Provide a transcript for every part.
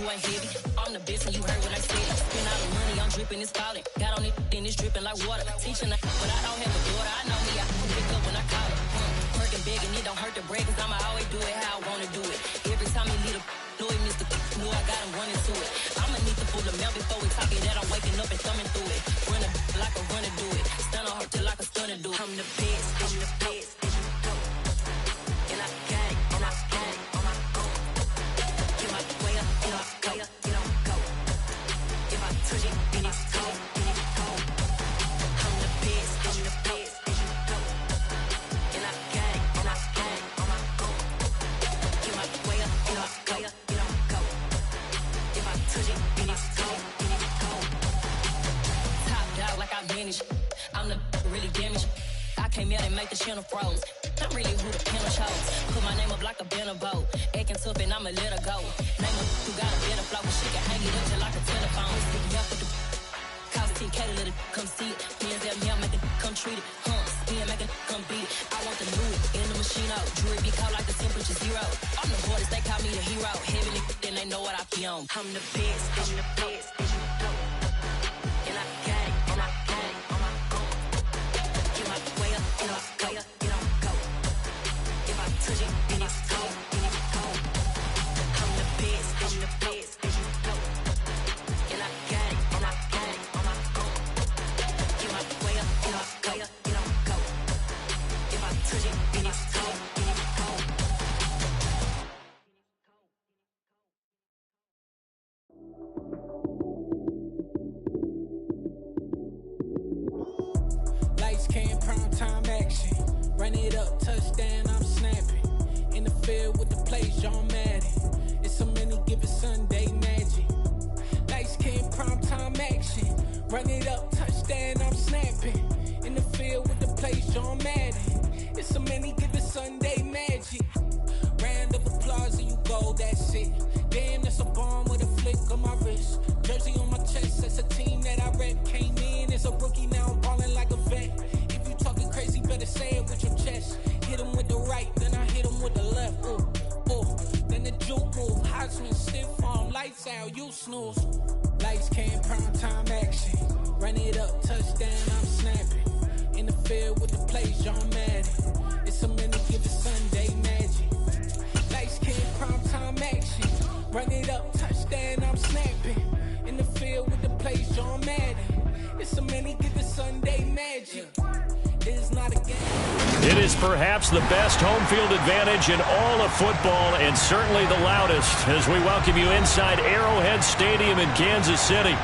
who ain't heavy. I'm the best and you heard what I said. Spend all the money, I'm dripping, it's falling. Got on it, then it's dripping like water. Teaching her, but I don't have a daughter. I know me, I pick up when I call her. Working big and it don't hurt to break, cause I'ma always do it how I wanna do it. Every time he leave know he missed the know I got him running to it. I'ma need to pull the mail before we talk it that I'm waking up and thumbing through it. Run a like a runner do it. Stun on her till like a stunner do it. I'm the best, I'm the best. And I got it, and I got it on my own. Get my way up, and I go, you don't go. If I touch it, then it's cold, then it's cold. I'm the best, I'm the best. And I got it, and I got it on my own. Get my way up, and I go, you don't go. If I touch it, then it's cold, then it's cold. Top dog like I manage. I'm the really damaged. I came out and make the channel froze. I'm really who the panel chose. Put my name up like a banner boat. Acting tough and I'ma let her go. Name her who got a better flow. She can hang it up just like a telephone. Sticky up with the cost 10K to let it come see it. Hands up here, make it come treat it. Spin, make it come beat it. I want the new in the machine out. Jewelry be called like the temperature zero. I'm the hardest, they call me the hero. Heavenly, then they know what I be on. I'm the best, I'm the best. And I got it, and I got it on my own. Get my way up, and I go, you don't go. If I touch it, then it's cold, then it's cold. I'm the best, I'm the best. And I got it, and I got it on my own. Get my way up, and I go, you don't go. If I touch it, then it's cold, then it's cold. Lights came, prime time action. Run it up, touchdown, I'm snapping. In the field with the plays, John Madden. It's so many given Sunday magic. Lights came, prime time action. Run it up, touchdown, I'm snapping. In the field with the plays, John Madden. It's so many given Sunday magic. Round of applause and you go, that's it. Damn, that's a bomb with a flick on my wrist. Jersey on my chest, that's a team that I rep. Came in as a rookie, now I'm ballin' like a vet. If you talking crazy, better say it with your chest. Hit him with the right, then I hit him with the left. Ooh, ooh. Then the juke move, Heisman stiff arm, lights out, you snooze. Lights came, prime time action. Run it up, touchdown, I'm snapping. In the field with the plays, John Madden. It's so many given Sunday magic. Lights came, prime time action. Run it up, touchdown, I'm snapping. In the field with the plays, John Madden. It's so many given Sunday magic. It is not a game. It is perhaps the best home field advantage in all of football, and certainly the loudest, as we welcome you inside Arrowhead Stadium in Kansas City.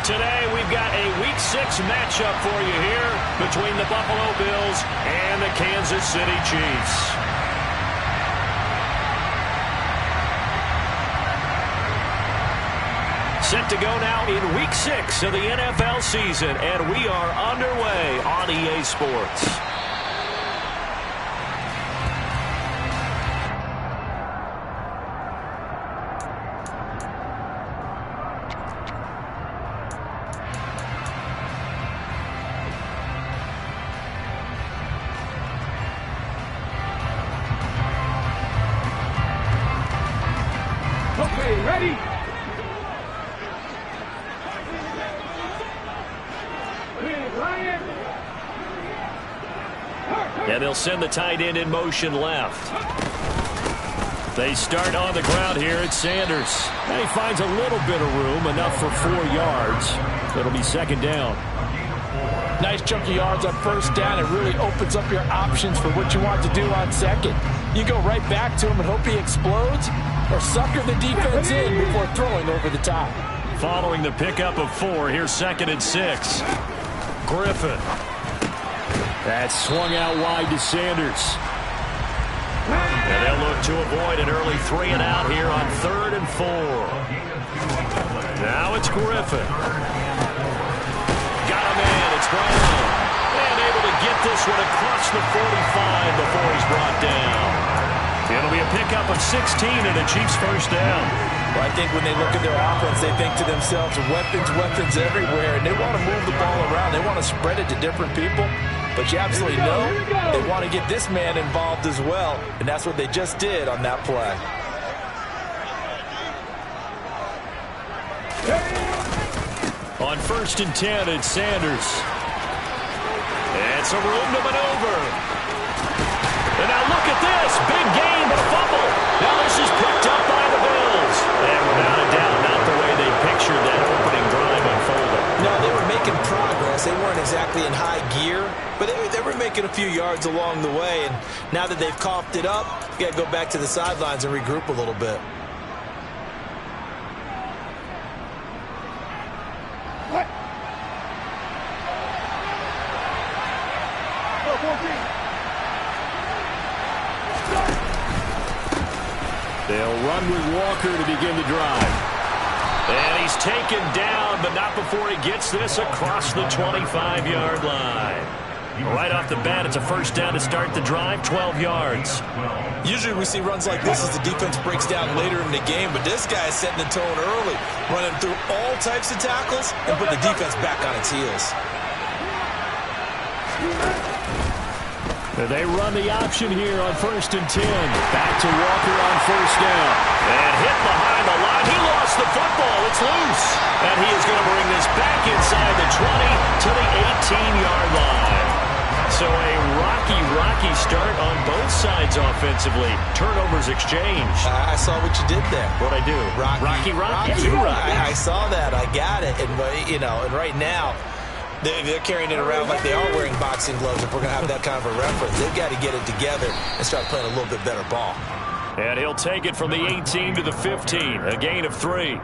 Today we've got a Week 6 matchup for you here between the Buffalo Bills and the Kansas City Chiefs. Set to go now in Week 6 of the NFL season, and we are underway on EA Sports. Okay, ready? And they'll send the tight end in motion left. They start on the ground here at Sanders. And he finds a little bit of room, enough for 4 yards. It'll be second down. Nice chunky yards on first down. It really opens up your options for what you want to do on second. You go right back to him and hope he explodes, or sucker the defense in before throwing over the top. Following the pickup of 4, here's 2nd and 6. Griffin. That's swung out wide to Sanders. And they'll look to avoid an early 3 and out here on 3rd and 4. Now it's Griffin. Got him in. It's Brown. And able to get this one across the 45 before he's brought down. It'll be a pickup of 16 and a Chiefs first down. Well, I think when they look at their offense, they think to themselves, weapons everywhere, and they want to move the ball around. They want to spread it to different people. But you absolutely know they want to get this man involved as well, and that's what they just did on that play. On 1st and 10, it's Sanders. It's a room to maneuver. And now look at this. Big game, but a fumble. Now this is picked up by the Bills. And without a doubt, not the way they pictured that opening drive unfolding. No, they were making progress. They weren't exactly in high gear, but they were making a few yards along the way. And now that they've coughed it up, you got to go back to the sidelines and regroup a little bit. They'll run with Walker to begin the drive. And he's taken down, but not before he gets this across the 25-yard line. Right off the bat, it's a first down to start the drive, 12 yards. Usually we see runs like this as the defense breaks down later in the game, but this guy is setting the tone early, running through all types of tackles and put the defense back on its heels. They run the option here on 1st and 10. Back to Walker on first down. And hit behind the line. He lost the football. It's loose. And he is going to bring this back inside the 20 to the 18-yard line. So a rocky start on both sides offensively. Turnovers exchanged. I saw what you did there. What'd I do? Rocky. Too rocky. I saw that. I got it. And, and right now, they're carrying it around like they are wearing boxing gloves. If we're going to have that kind of a reference, they've got to get it together and start playing a little bit better ball. And he'll take it from the 18 to the 15, a gain of 3.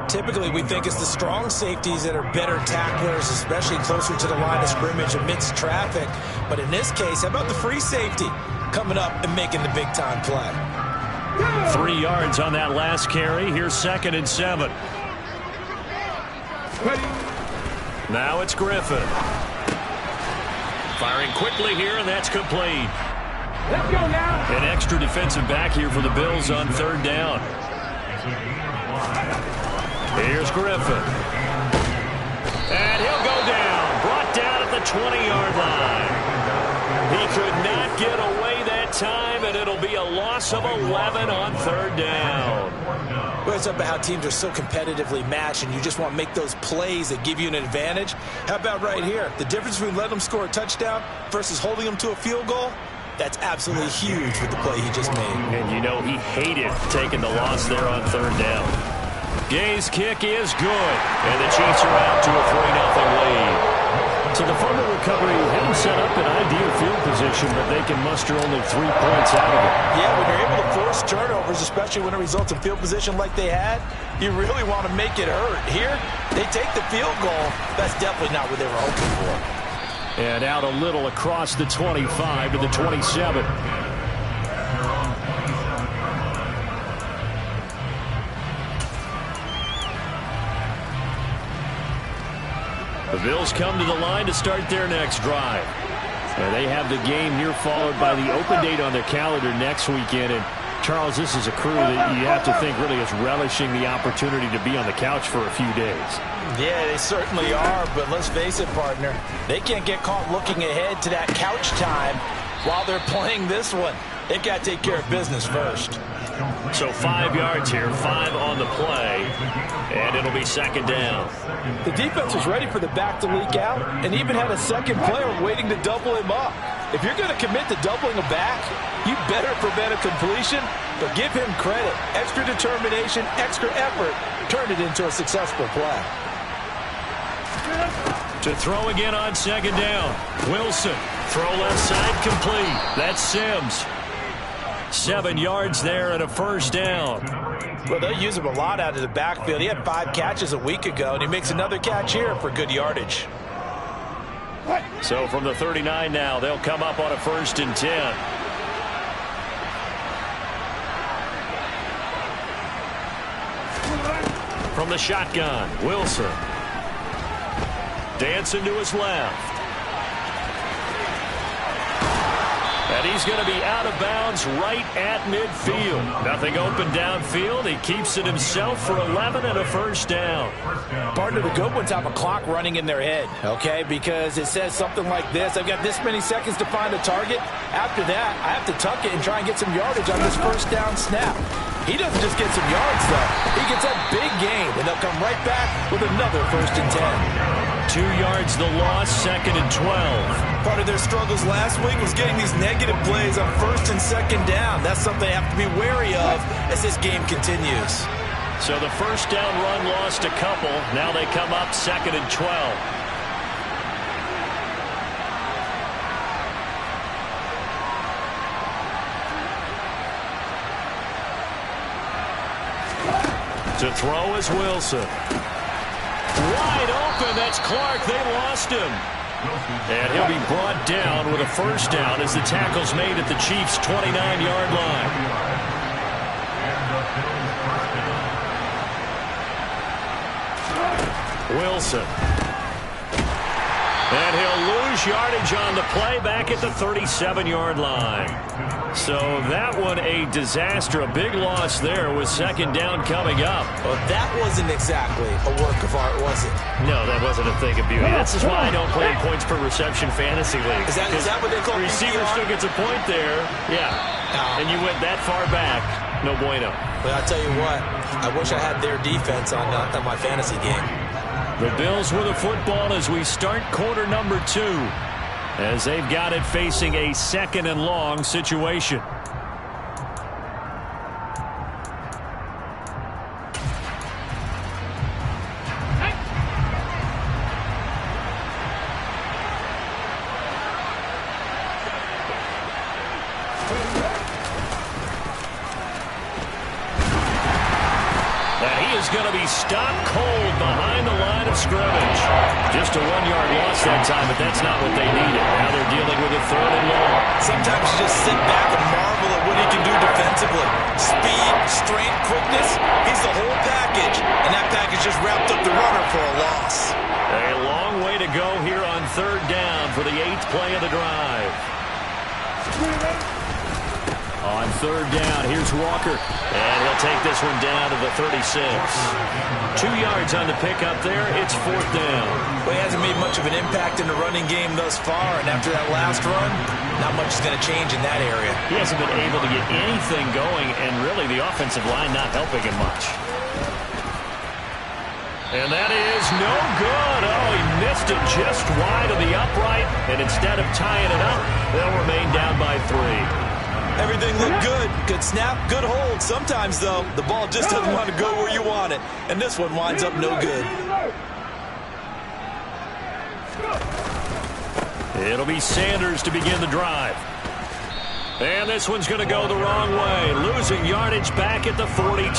Typically, we think it's the strong safeties that are better tacklers, especially closer to the line of scrimmage amidst traffic. But in this case, how about the free safety coming up and making the big-time play? 3 yards on that last carry. Here's 2nd and 7. Now it's Griffin. Firing quickly here, and that's complete. Let's go now. An extra defensive back here for the Bills on 3rd down. Here's Griffin. And he'll go down. Brought down at the 20-yard line. He could not get away that time, and it'll be a loss of 11 on 3rd down. Well, it's about how teams are so competitively matched, and you just want to make those plays that give you an advantage. How about right here? The difference between letting them score a touchdown versus holding them to a field goal, that's absolutely huge with the play he just made. And you know he hated taking the loss there on 3rd down. Gay's kick is good, and the Chiefs are out to a 3-0 lead. So the fumble recovery hadn't set up an ideal field position, but they can muster only 3 points out of it. Yeah, when you're able to force turnovers, especially when it results in field position like they had, you really want to make it hurt. Here, they take the field goal. That's definitely not what they were hoping for. And out a little across the 25 to the 27. The Bills come to the line to start their next drive. And they have the game here followed by the open date on their calendar next weekend. And Charles, this is a crew that you have to think really is relishing the opportunity to be on the couch for a few days. Yeah, they certainly are, but let's face it, partner, they can't get caught looking ahead to that couch time while they're playing this one. They've got to take care of business first. So 5 yards here, 5 on the play, and it'll be 2nd down. The defense was ready for the back to leak out and even had a second player waiting to double him up. If you're going to commit to doubling a back, you better prevent a completion, but give him credit. Extra determination, extra effort turned it into a successful play. To throw again on 2nd down. Wilson, throw left side complete. That's Sims. 7 yards there and a 1st down. Well, they'll use him a lot out of the backfield. He had 5 catches a week ago, and he makes another catch here for good yardage. So from the 39 now, they'll come up on a 1st and 10. From the shotgun, Wilson. Dancing to his left. And he's going to be out of bounds right at midfield. Nothing open downfield. He keeps it himself for 11 and a 1st down. Partner, the good ones have a clock running in their head, okay? Because it says something like this. I've got this many seconds to find a target. After that, I have to tuck it and try and get some yardage on this 1st down snap. He doesn't just get some yards, though. He gets a big gain, and they'll come right back with another 1st and 10. 2 yards the loss, 2nd and 12. Part of their struggles last week was getting these negative plays on 1st and 2nd down. That's something they have to be wary of as this game continues. So the 1st down run lost a couple. Now they come up 2nd and 12. To throw is Wilson. Wide open, that's Clark. They lost him. And he'll be brought down with a 1st down as the tackle's made at the Chiefs' 29-yard line. Wilson. And he'll lose yardage on the play back at the 37-yard line. So that one a disaster. A big loss there with 2nd down coming up. Well, that wasn't exactly a work of art, was it? No, that wasn't a thing of beauty. That's just why I don't play points per reception fantasy league. Is that what they call receiver PPR? still gets a point there. Yeah. And you went that far back. No bueno. Well, I'll tell you what. I wish I had their defense on my fantasy game. The Bills with a football as we start quarter number 2. As they've got it facing a 2nd and long situation. Going to be stopped cold behind the line of scrimmage. Just a 1-yard loss that time, but that's not what they needed. Now they're dealing with a 3rd and long. Sometimes you just sit back and marvel at what he can do defensively. Speed, strength, quickness, he's the whole package. And that package just wrapped up the runner for a loss. A long way to go here on 3rd down for the 8th play of the drive. On 3rd down, here's Walker. And he'll take this one down to the 36. 2 yards on the pickup there. It's 4th down. Well, he hasn't made much of an impact in the running game thus far. And after that last run, not much is going to change in that area. He hasn't been able to get anything going. And really, the offensive line not helping him much. And that is no good. Oh, he missed it just wide of the upright. And instead of tying it up, they'll remain down by 3. Everything looked good. Good snap, good hold. Sometimes, though, the ball just doesn't want to go where you want it. And this one winds up no good. It'll be Sanders to begin the drive. And this one's going to go the wrong way. Losing yardage back at the 42.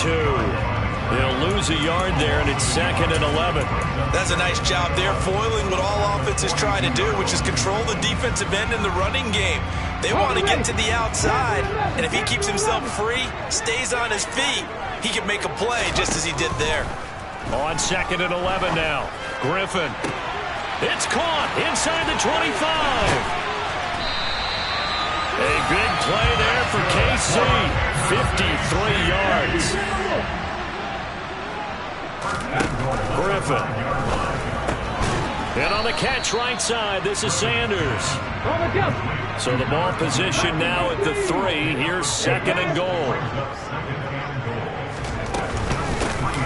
They'll lose a yard there, and it's 2nd and 11. That's a nice job there, foiling what all offenses try to do, which is control the defensive end in the running game. They want to get to the outside, and if he keeps himself free, stays on his feet, he can make a play just as he did there. On 2nd and 11 now. Griffin. It's caught inside the 25. A big play there for KC. 53 yards. Griffin. And on the catch right side, this is Sanders. So the ball position now at the 3. Here's 2nd and goal.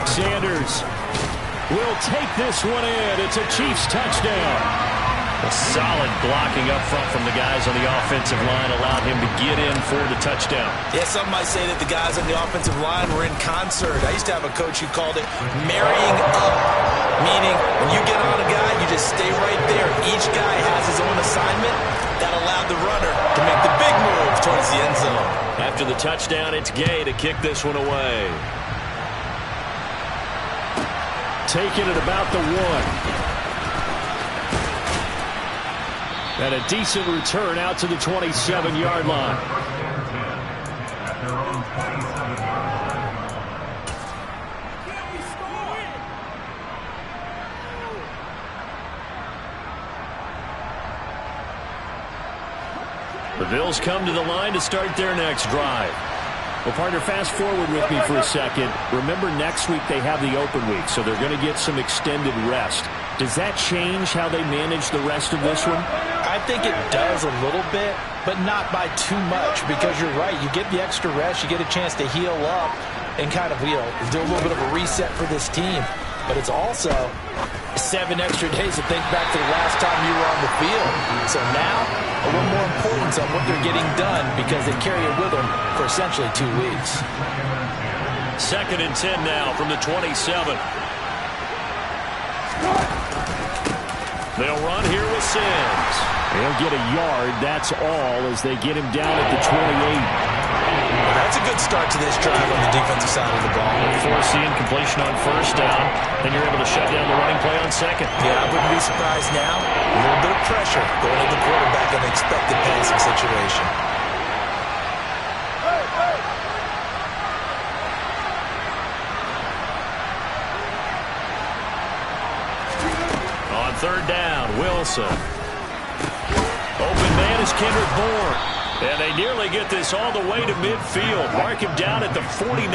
Sanders will take this one in. It's a Chiefs touchdown. A solid blocking up front from the guys on the offensive line allowed him to get in for the touchdown. Yeah, some might say that the guys on the offensive line were in concert. I used to have a coach who called it marrying up, meaning when you get on a guy, you just stay right there. Each guy has his own assignment that allowed the runner to make the big move towards the end zone. After the touchdown, it's Gay to kick this one away. Taking it about the 1. And a decent return out to the 27-yard line. The Bills come to the line to start their next drive. Well, partner, fast forward with me for a second. Remember, next week they have the open week, so they're going to get some extended rest. Does that change how they manage the rest of this one? I think it does a little bit, but not by too much, because you're right. You get the extra rest, you get a chance to heal up and kind of, do a little bit of a reset for this team. But it's also 7 extra days to think back to the last time you were on the field. So now, a little more importance on what they're getting done, because they carry it with them for essentially 2 weeks. 2nd and 10 now from the 27. They'll run here with Sims. He'll get a yard, that's all, as they get him down at the 28. That's a good start to this drive on the defensive side of the ball. Forcing completion on 1st down, and you're able to shut down the running play on 2nd. Yeah, I wouldn't be surprised now. A little bit of pressure going to the quarterback in an expected passing situation. On 3rd down, Wilson. Open man is Kendrick Bourne. And they nearly get this all the way to midfield. Mark him down at the 49.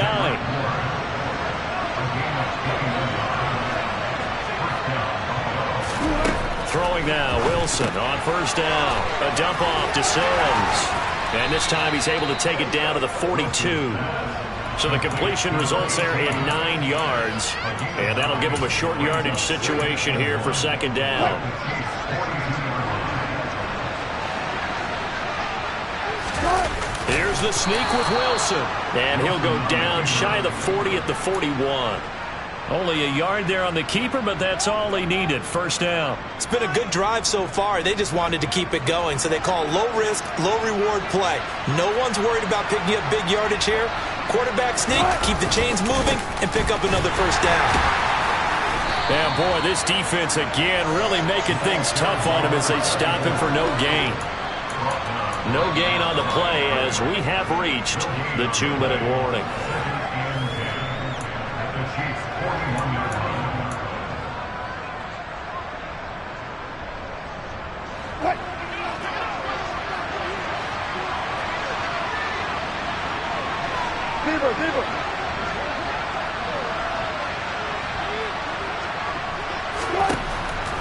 Throwing now, Wilson on 1st down. A dump off to Sims. And this time he's able to take it down to the 42. So the completion results there in 9 yards. And that'll give him a short yardage situation here for 2nd down. Here's the sneak with Wilson. And he'll go down shy of the 40 at the 41. Only a yard there on the keeper, but that's all he needed. 1st down. It's been a good drive so far. They just wanted to keep it going, so they call low-risk, low-reward play. No one's worried about picking up big yardage here. Quarterback sneak, keep the chains moving, and pick up another 1st down. And boy, this defense again really making things tough on him as they stop him for no gain. No gain on the play as we have reached the 2-minute warning.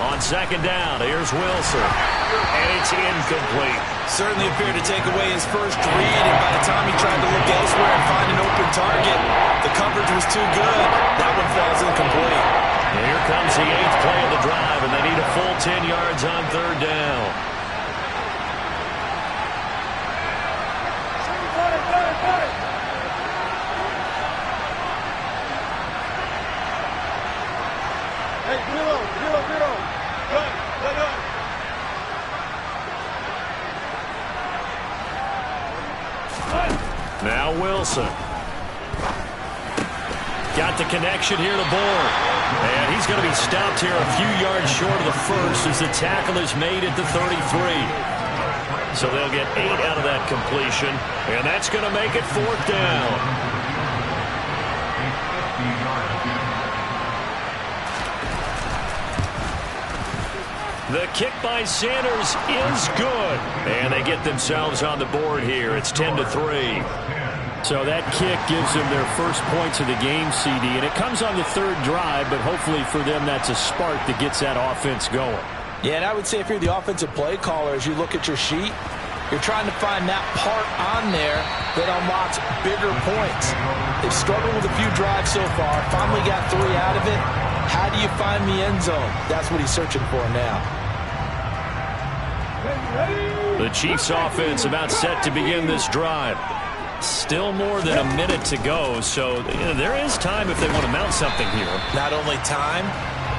On 2nd down, here's Wilson. And it's incomplete. Certainly appeared to take away his first read, and by the time he tried to look elsewhere and find an open target, the coverage was too good. That one falls incomplete. And here comes the 8th play of the drive, and they need a full 10 yards on 3rd down. Now Wilson. Got the connection here to Bourne. And he's going to be stopped here a few yards short of the 1st as the tackle is made at the 33. So they'll get 8 out of that completion. And that's going to make it 4th down. The kick by Sanders is good. And they get themselves on the board here. It's 10-3. So that kick gives them their first points of the game, CD. And it comes on the 3rd drive, but hopefully for them that's a spark that gets that offense going. Yeah, and I would say if you're the offensive play caller, as you look at your sheet, you're trying to find that part on there that unlocks bigger points. They've struggled with a few drives so far. Finally got 3 out of it. How do you find the end zone? That's what he's searching for now. The Chiefs offense about set to begin this drive. Still more than a minute to go, so there is time if they want to mount something here. Not only time,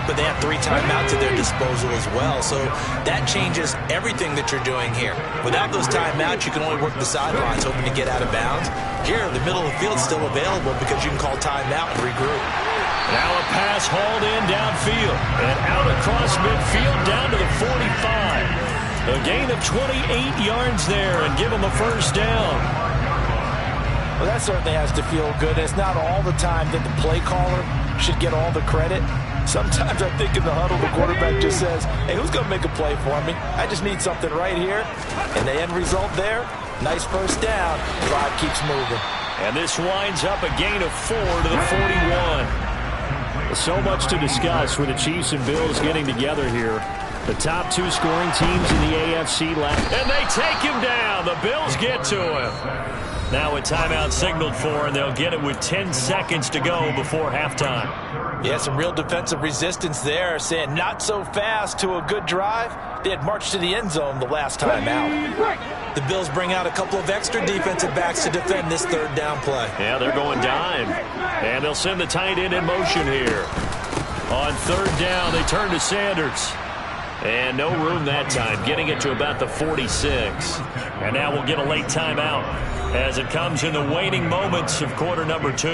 but they have 3 timeouts at their disposal as well, so that changes everything that you're doing here. Without those timeouts, you can only work the sidelines, hoping to get out of bounds. Here, the middle of the field is still available because you can call timeout and regroup. Now a pass hauled in downfield and out across midfield down to the 45. A gain of 28 yards there and give them a 1st down. Well, that certainly has to feel good. It's not all the time that the play caller should get all the credit. Sometimes I think in the huddle, the quarterback just says, hey, who's going to make a play for me? I just need something right here. And the end result there, nice 1st down. Drive keeps moving. And this winds up a gain of 4 to the 41. So much to discuss with the Chiefs and Bills getting together here. The top two scoring teams in the AFC last. And they take him down. The Bills get to him. Now a timeout signaled for, and they'll get it with 10 seconds to go before halftime. Yeah, some real defensive resistance there, saying not so fast to a good drive. They had marched to the end zone the last time out. The Bills bring out a couple of extra defensive backs to defend this third down play. Yeah, they're going dime. And they'll send the tight end in motion here. On third down, they turn to Sanders. And no room that time, getting it to about the 46. And now we'll get a late timeout as it comes in the waning moments of quarter number 2.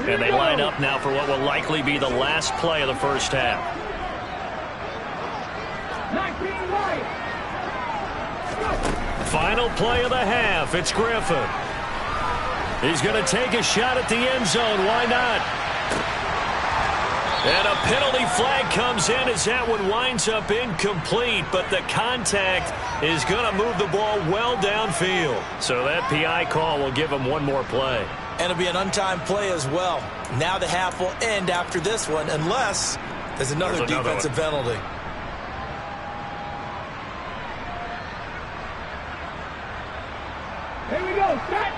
And they line up now for what will likely be the last play of the first half. Final play of the half. It's Griffin. He's going to take a shot at the end zone. Why not? And a penalty flag comes in as that one winds up incomplete, but the contact is going to move the ball well downfield. So that PI call will give him one more play. And it'll be an untimed play as well. Now the half will end after this one, unless there's another defensive penalty. Here we go, set!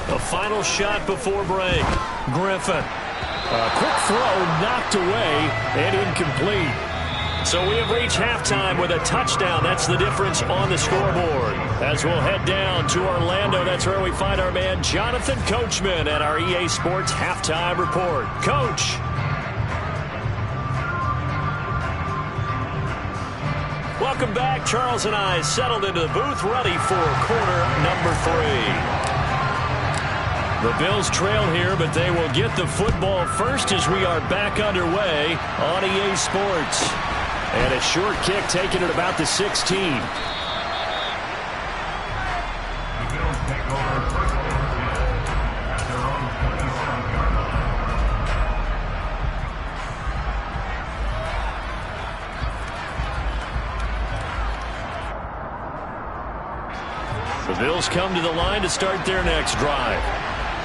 A final shot before break. Griffin. A quick throw knocked away and incomplete. So we have reached halftime with a touchdown. That's the difference on the scoreboard. As we'll head down to Orlando, that's where we find our man Jonathan Coachman at our EA Sports Halftime Report. Coach. Welcome back. Charles and I settled into the booth, ready for quarter number 3. The Bills trail here, but they will get the football first as we are back underway on EA Sports. And a short kick taken at about the 16. The Bills come to the line to start their next drive.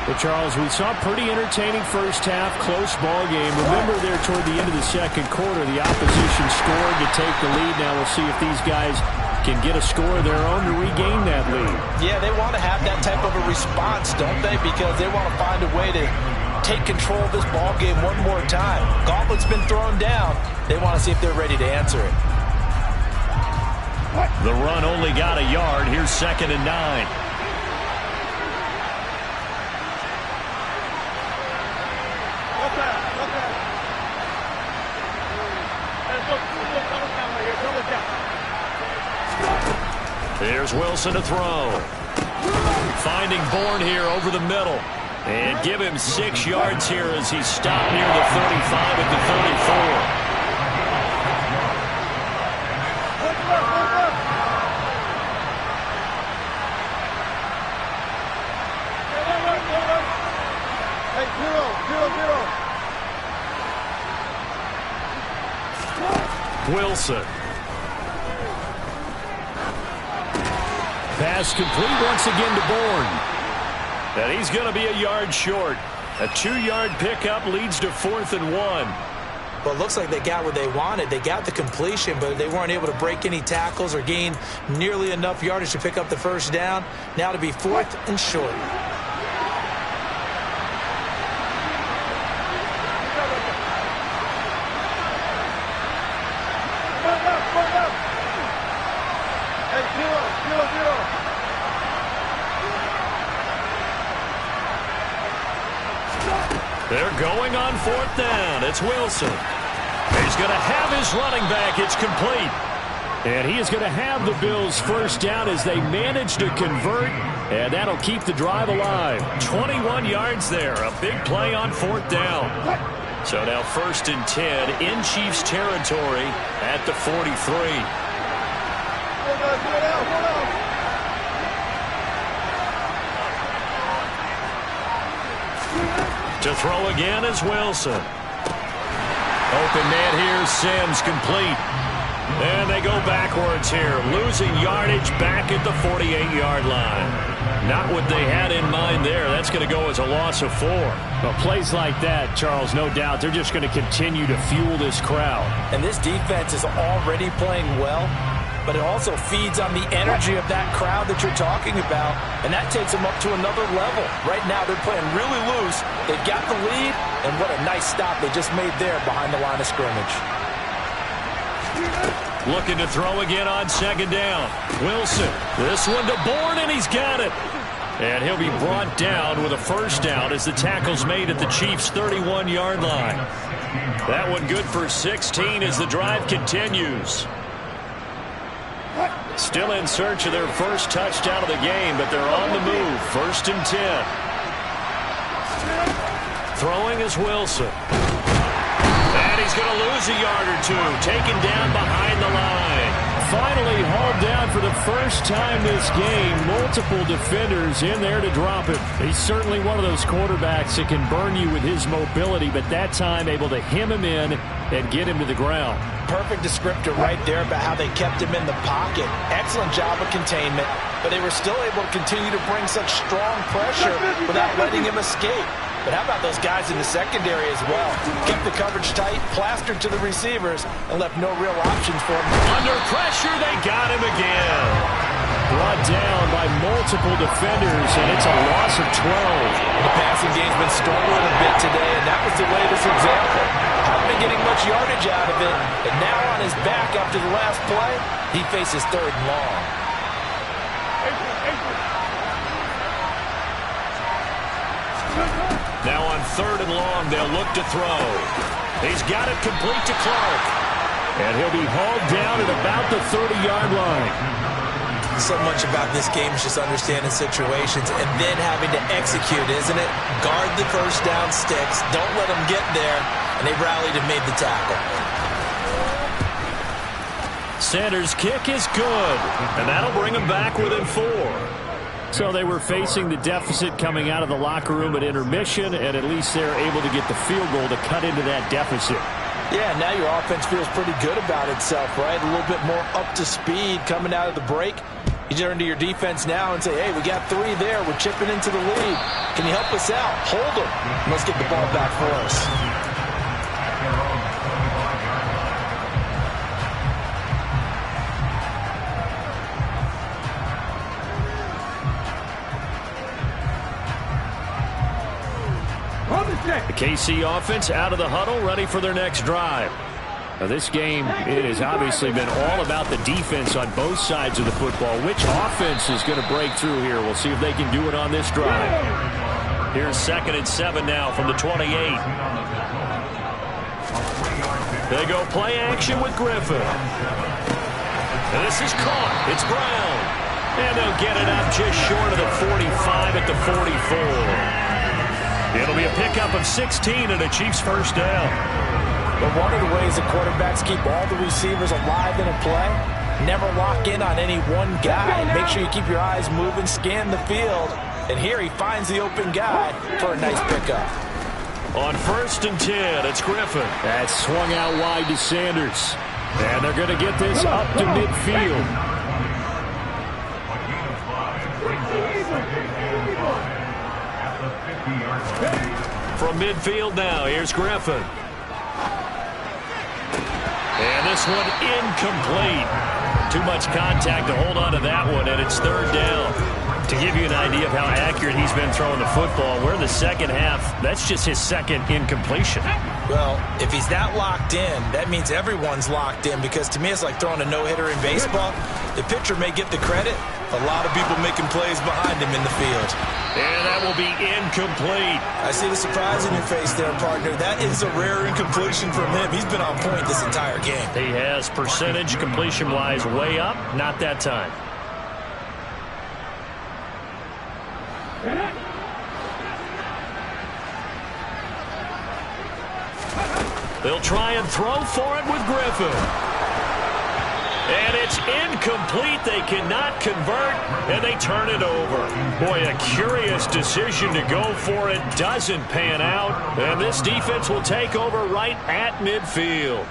Well, Charles, we saw a pretty entertaining first half, close ball game. Remember there toward the end of the second quarter, the opposition scored to take the lead. Now we'll see if these guys can get a score of their own to regain that lead. Yeah, they want to have that type of a response, don't they? Because they want to find a way to take control of this ball game one more time. Gauntlet's been thrown down. They want to see if they're ready to answer it. The run only got a yard. Here's 2nd and 9. Here's Wilson to throw. Finding Bourne here over the middle. And give him 6 yards here as he's stopped near the 35 at the 34. Wilson. Pass complete once again to Bourne. And he's going to be a yard short. A 2-yard pickup leads to 4th and 1. Well, it looks like they got what they wanted. They got the completion, but they weren't able to break any tackles or gain nearly enough yardage to pick up the first down. Now to be 4th and short. They're going on 4th down. It's Wilson. He's going to have his running back. It's complete. And he is going to have the Bills first down as they manage to convert. And that'll keep the drive alive. 21 yards there. A big play on 4th down. So now 1st and 10 in Chiefs territory at the 43. To throw again is Wilson. Open man here, Sims complete. And they go backwards here, losing yardage back at the 48-yard line. Not what they had in mind there. That's going to go as a loss of 4. Well, plays like that, Charles, no doubt, they're just going to continue to fuel this crowd. And this defense is already playing well, but it also feeds on the energy of that crowd that you're talking about, and that takes them up to another level. Right now, they're playing really loose. They've got the lead, and what a nice stop they just made there behind the line of scrimmage. Looking to throw again on second down. Wilson, this one to Bourne, and he's got it. And he'll be brought down with a first down as the tackle's made at the Chiefs' 31-yard line. That one good for 16 as the drive continues. Still in search of their first touchdown of the game, but they're on the move. 1st and 10. Throwing is Wilson. And he's going to lose a yard or two. Taken down behind the line. Finally hauled down for the first time this game. Multiple defenders in there to drop him. He's certainly one of those quarterbacks that can burn you with his mobility, but that time able to hem him in and get him to the ground. Perfect descriptor right there about how they kept him in the pocket. Excellent job of containment, but they were still able to continue to bring such strong pressure without letting him escape. But how about those guys in the secondary as well? Kept the coverage tight, plastered to the receivers, and left no real options for him. Under pressure, they got him again. Brought down by multiple defenders, and it's a loss of 12. The passing game's been struggling a bit today, and that was the latest example. Haven't been getting much yardage out of it, and now on his back after the last play, he faces 3rd and long. Now on 3rd and long, they'll look to throw. He's got it complete to Clark. And he'll be hauled down at about the 30-yard line. So much about this game is just understanding situations and then having to execute, isn't it? Guard the first down sticks. Don't let them get there. And they rallied and made the tackle. Sanders' kick is good. And that'll bring them back within 4. So they were facing the deficit coming out of the locker room at intermission, and at least they're able to get the field goal to cut into that deficit. Yeah, now your offense feels pretty good about itself, right? A little bit more up to speed coming out of the break. You turn to your defense now and say, hey, we got 3 there. We're chipping into the lead. Can you help us out? Hold them. Let's get the ball back for us. The KC offense out of the huddle, ready for their next drive. Now this game, it has obviously been all about the defense on both sides of the football. Which offense is going to break through here? We'll see if they can do it on this drive. Here's 2nd and 7 now from the 28. They go play action with Griffin. And this is caught. It's Brown. And they'll get it up just short of the 45 at the 44. It'll be a pickup of 16 and a Chiefs first down. But one of the ways the quarterbacks keep all the receivers alive in a play, never lock in on any one guy. Make sure you keep your eyes moving, scan the field. And here he finds the open guy for a nice pickup. On 1st and 10, it's Griffin. That swung out wide to Sanders. And they're going to get this up to midfield. From midfield now, here's Griffin. And this one incomplete. Too much contact to hold on to that one, and it's 3rd down. To give you an idea of how accurate he's been throwing the football, we're in the second half. That's just his 2nd incompletion. Well, if he's that locked in, that means everyone's locked in, because to me it's like throwing a no-hitter in baseball. The pitcher may get the credit. A lot of people making plays behind him in the field. And that will be incomplete. I see the surprise in your face there, partner. That is a rare incompletion from him. He's been on point this entire game. He has percentage completion-wise way up. Not that time. They'll try and throw for it with Griffin. And it's incomplete. They cannot convert, and they turn it over. Boy, a curious decision to go for it. Doesn't pan out, and this defense will take over right at midfield.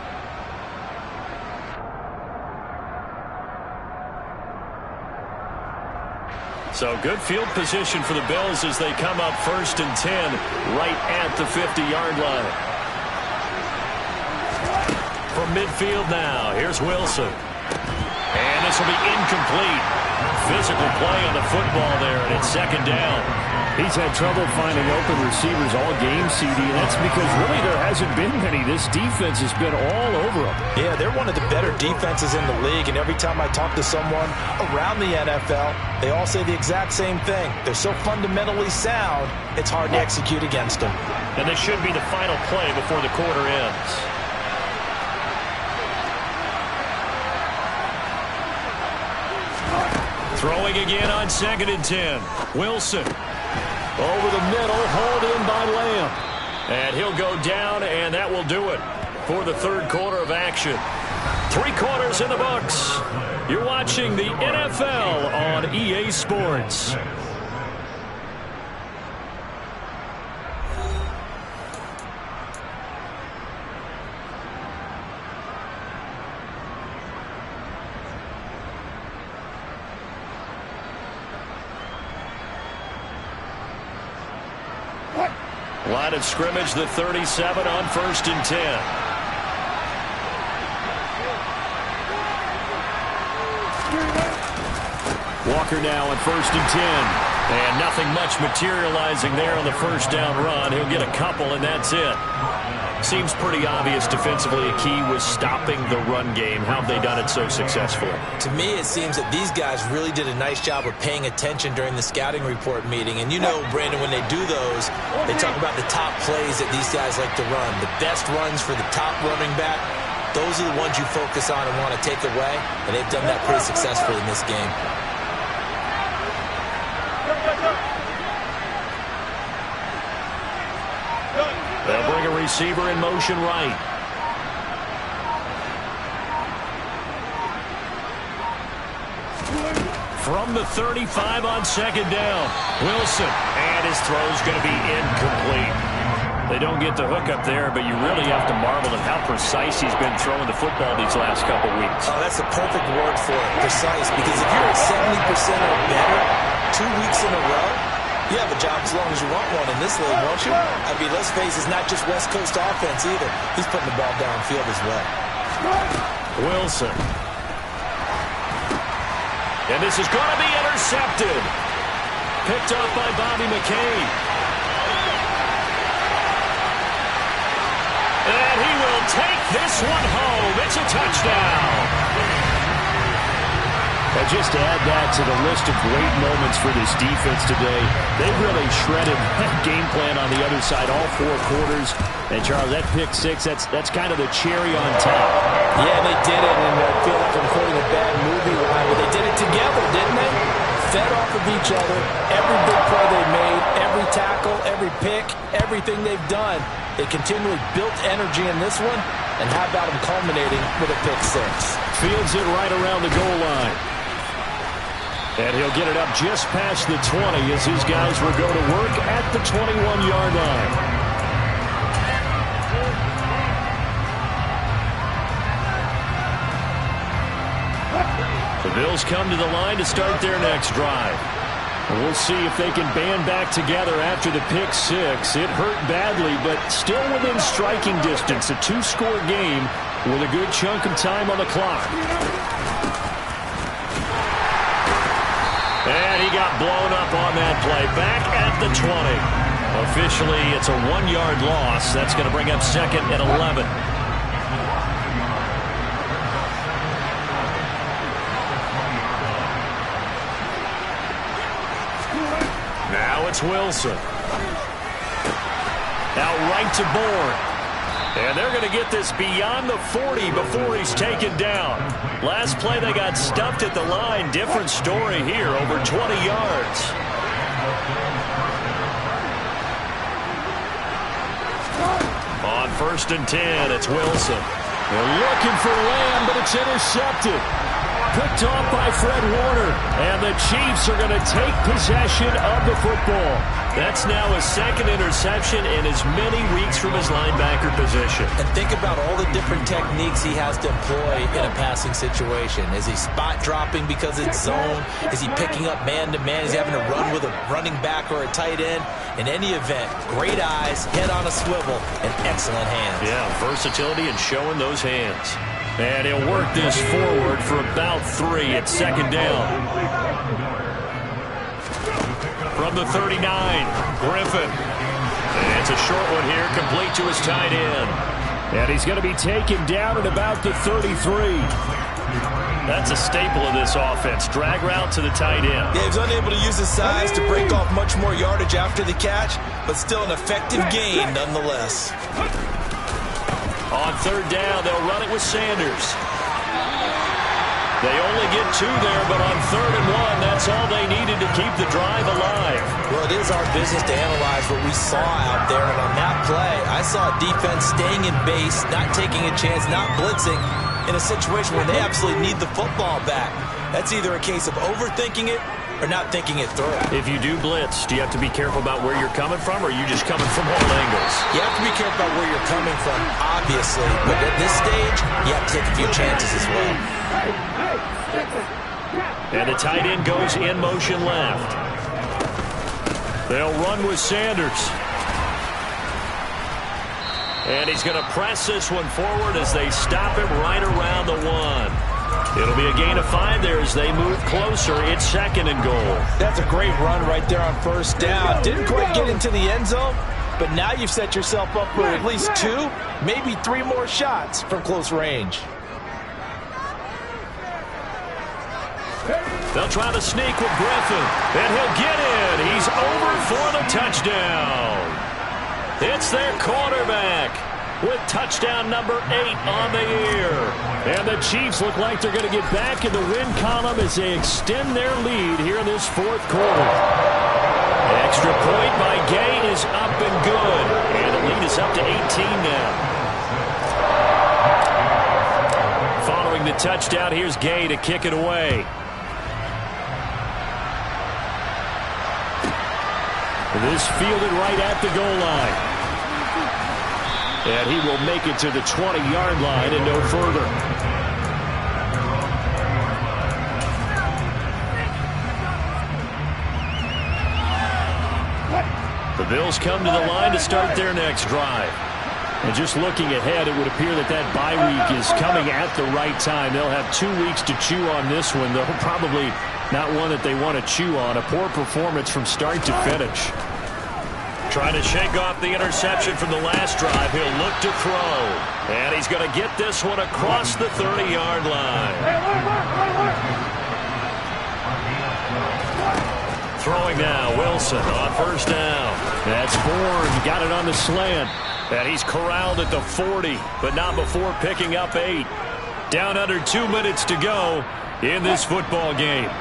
So good field position for the Bills as they come up 1st and 10 right at the 50-yard line. From midfield now, here's Wilson. And this will be incomplete. Physical play on the football there, and it's 2nd down. He's had trouble finding open receivers all game, CD, and that's because really there hasn't been many. This defense has been all over them. Yeah, they're one of the better defenses in the league, and every time I talk to someone around the NFL, they all say the exact same thing. They're so fundamentally sound, it's hard to execute against them. And this should be the final play before the quarter ends. Throwing again on 2nd and 10. Wilson. Over the middle, hauled in by Lamb. And he'll go down, and that will do it for the 3rd quarter of action. 3 quarters in the books. You're watching the NFL on EA Sports. Line of scrimmage, the 37 on 1st and 10. Walker now on 1st and 10. And nothing much materializing there on the 1st down run. He'll get a couple, and that's it. Seems pretty obvious defensively a key was stopping the run game. How have they done it so successfully? To me, it seems that these guys really did a nice job of paying attention during the scouting report meeting. And you know, Brandon, when they do those, they talk about the top plays that these guys like to run. The best runs for the top running back, those are the ones you focus on and want to take away. And they've done that pretty successfully in this game. They'll bring a receiver in motion right. From the 35 on 2nd down. Wilson. And his throw's going to be incomplete. They don't get the hook up there, but you really have to marvel at how precise he's been throwing the football these last couple weeks. Oh, that's a perfect word for it, precise, because if you're at 70% or better 2 weeks in a row, you have a job as long as you want one in this league, won't you? I mean, let's face it, it's not just West Coast offense either. He's putting the ball downfield as well. Wilson. And this is going to be intercepted. Picked up by Bobby McCain. And he will take this one home. It's a touchdown. And just to add that to the list of great moments for this defense today, they really shredded that game plan on the other side all 4 quarters. And, Charles, that pick 6, that's kind of the cherry on top. Yeah, they did it, and I feel like I'm quoting a bad movie line, but they did it together, didn't they? Fed off of each other, every big play they made, every tackle, every pick, everything they've done. They continually built energy in this one, and how about them culminating with a pick 6? Fields it right around the goal line. And he'll get it up just past the 20 as his guys will go to work at the 21-yard line. The Bills come to the line to start their next drive. And we'll see if they can band back together after the pick 6. It hurt badly, but still within striking distance. A 2-score game with a good chunk of time on the clock. And he got blown up on that play. Back at the 20. Officially, it's a 1-yard loss. That's going to bring up 2nd and 11. Now it's Wilson. Out right to Bourne. And they're going to get this beyond the 40 before he's taken down. Last play they got stuffed at the line. Different story here, over 20 yards. On 1st and 10, it's Wilson. They're looking for Lamb, but it's intercepted. Picked off by Fred Warner. And the Chiefs are going to take possession of the football. That's now his second interception in as many weeks from his linebacker position. And think about all the different techniques he has to employ in a passing situation. Is he spot dropping because it's zone? Is he picking up man-to-man? Is he having to run with a running back or a tight end? In any event, great eyes, head on a swivel, and excellent hands. Yeah, versatility and showing those hands. And he'll work this forward for about 3 at second down. From the 39, Griffin. And it's a short one here, complete to his tight end. And he's going to be taken down at about the 33. That's a staple of this offense. Drag route to the tight end. Yeah, he was unable to use his size to break off much more yardage after the catch, but still an effective gain nonetheless. On third down, they'll run it with Sanders. They only get 2 there, but on 3rd and 1, that's all they needed to keep the drive alive. Well, it is our business to analyze what we saw out there, and on that play, I saw a defense staying in base, not taking a chance, not blitzing, in a situation where they absolutely need the football back. That's either a case of overthinking it or not thinking it through. If you do blitz, do you have to be careful about where you're coming from, or are you just coming from all angles? You have to be careful about where you're coming from, obviously, but at this stage, you have to take a few chances as well. And the tight end goes in motion left. They'll run with Sanders. And he's going to press this one forward as they stop him right around the 1. It'll be a gain of 5 there as they move closer. It's 2nd and goal. That's a great run right there on first down. Didn't quite get into the end zone, but now you've set yourself up for at least 2, maybe 3 more shots from close range. They'll try to sneak with Griffin, and he'll get in. He's over for the touchdown. It's their quarterback with touchdown number 8 on the year. And the Chiefs look like they're going to get back in the win column as they extend their lead here in this 4th quarter. Extra point by Gay is up and good. And the lead is up to 18 now. Following the touchdown, here's Gay to kick it away. This fielded right at the goal line. And he will make it to the 20-yard line and no further. The Bills come to the line to start their next drive. And just looking ahead, it would appear that that bye week is coming at the right time. They'll have 2 weeks to chew on this one, though probably not one that they want to chew on. A poor performance from start to finish. Trying to shake off the interception from the last drive. He'll look to throw. And he's going to get this one across the 30-yard line. Throwing now, Wilson on first down. That's Bourne. Got it on the slant. And he's corralled at the 40, but not before picking up 8. Down under 2 minutes to go in this football game.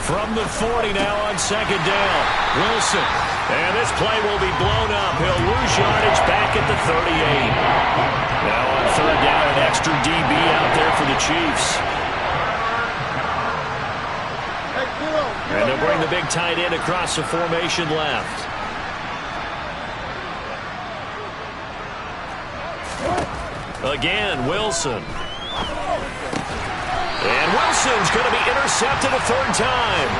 From the 40 now on second down. Wilson. And this play will be blown up. He'll lose yardage back at the 38. Now on third down, an extra DB out there for the Chiefs. And they'll bring the big tight end across the formation left. Again, Wilson. And Wilson's going to be intercepted a 3rd time.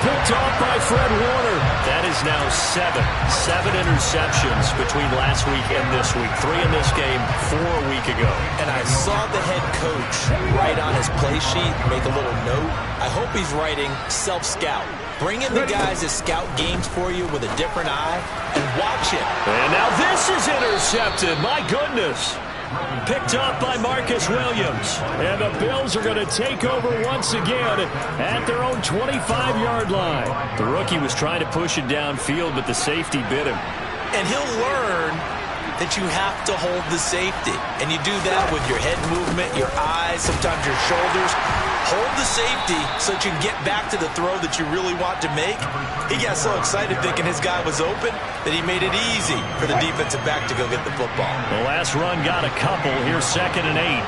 Picked off by Fred Warner. That is now 7 interceptions between last week and this week. 3 in this game, 4 a week ago. And I saw the head coach write on his play sheet, make a little note. I hope he's writing self-scout. Bring in the guys that scout games for you with a different eye and watch it. And now this is intercepted. My goodness. Picked up by Marcus Williams. And the Bills are going to take over once again at their own 25-yard line. The rookie was trying to push it downfield, but the safety bit him. And he'll learn that you have to hold the safety. And you do that with your head movement, your eyes, sometimes your shoulders. hold the safety so that you can get back to the throw that you really want to make. He got so excited thinking his guy was open that he made it easy for the defensive back to go get the football. The last run got a couple. Here's 2nd and 8.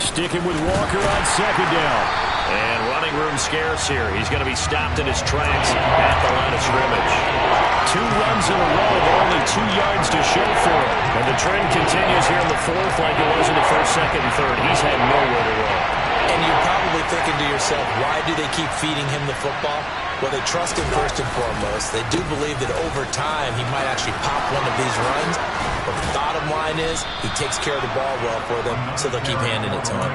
Sticking with Walker on 2nd down. And running room scarce here. He's going to be stopped in his tracks at the line of scrimmage. 2 runs in a row, but only 2 yards to show for him. And the trend continues here in the 4th like it was in the 1st, 2nd, and 3rd. He's had nowhere to run. And you're probably thinking to yourself, why do they keep feeding him the football? Well, they trust him first and foremost. They do believe that over time he might actually pop one of these runs. But the bottom line is he takes care of the ball well for them, so they'll keep handing it to him.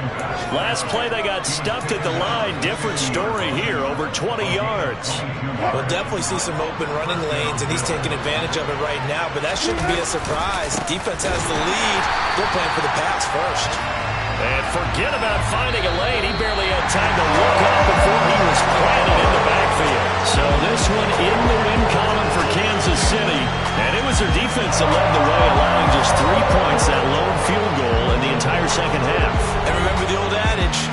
Last play, they got stuffed at the line. Different story here, over 20 yards. We'll definitely see some open running lanes, and he's taking advantage of it right now, but that shouldn't be a surprise. Defense has the lead. They're playing for the pass first. And forget about finding a lane. He barely had time to look up before he was planted in the backfield. So this one in the win column for Kansas City. And it was their defense that led the way, allowing just 3 points, that lone field goal in the entire second half. And remember the old adage,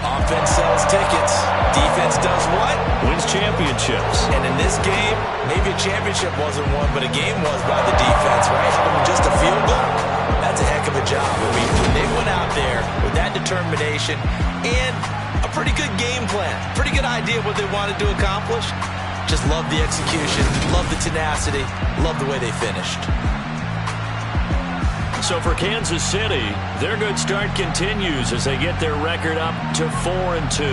offense sells tickets. Defense does what? Wins championships. And in this game, maybe a championship wasn't won, but a game was by the defense, right? Held them just a field goal. That's a heck of a job. I mean, when they went out there with that determination and a pretty good game plan, pretty good idea of what they wanted to accomplish, just love the execution, love the tenacity, love the way they finished. So for Kansas City, their good start continues as they get their record up to 4-2.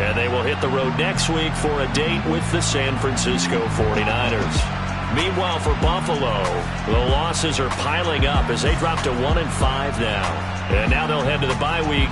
And they will hit the road next week for a date with the San Francisco 49ers. Meanwhile, for Buffalo, the losses are piling up as they drop to 1-5 now. And now they'll head to the bye week